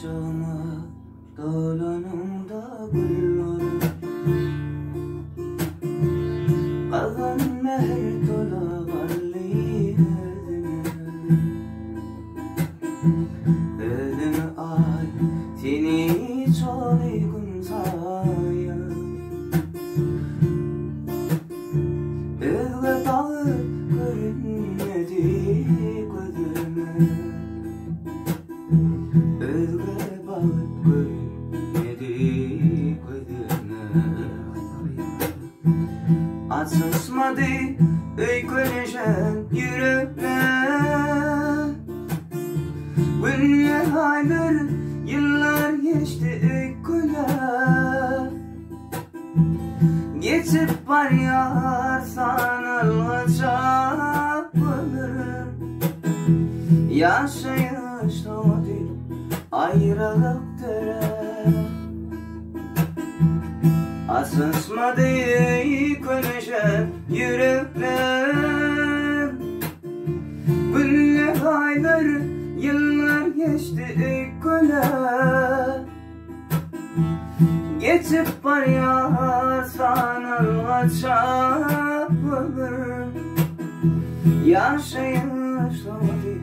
Saçağıma dolanımda gül olur, kalan mehr tola varlığı ödümü ay seni çok uygun saya özge bağı görünmedi gözüme özge bağı görünmedi gözüme Açılmadı öyküleşen yürekler Günler aylar yıllar geçti öyküler Geçip var yar sanılacak ömür Yaşayış doğdu ayrılık dere Asılmadı konuşan yürekler Günler aylar yıllar geçti öyküler Geçip var yar sanılacak ömür Yaşayış doğdu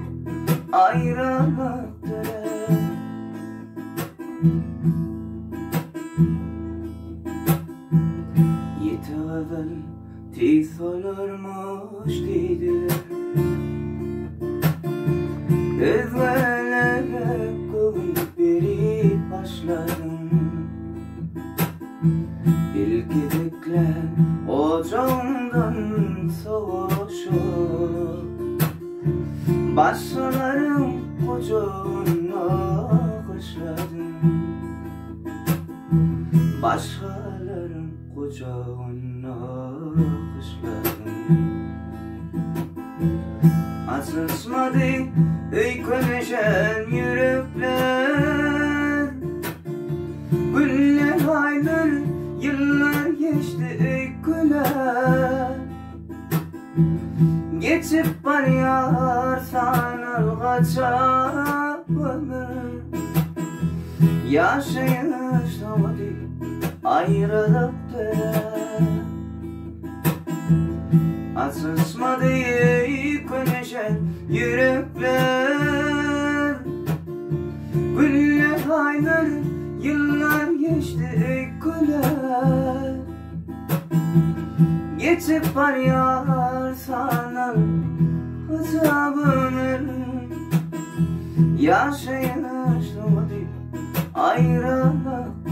ayrılık dere Yetevel tez olurmuş dediler Özgelere kovunup beri başladım Bilgidikler ocağından soğuşup Başlarım ocağına kışladım Başkalarım kucağına kışladım Açılmadı öyküleşen yürekler Günler aylar yıllar geçti öyküler Geçip var yar sanılacak ömür Yaşayış doğdu ayrılık dere Açılmadı konuşan yürekler Günler aylar yıllar geçti öyküler Geçip var yar sanılacak ömür Yaşayış doğdu ayrılık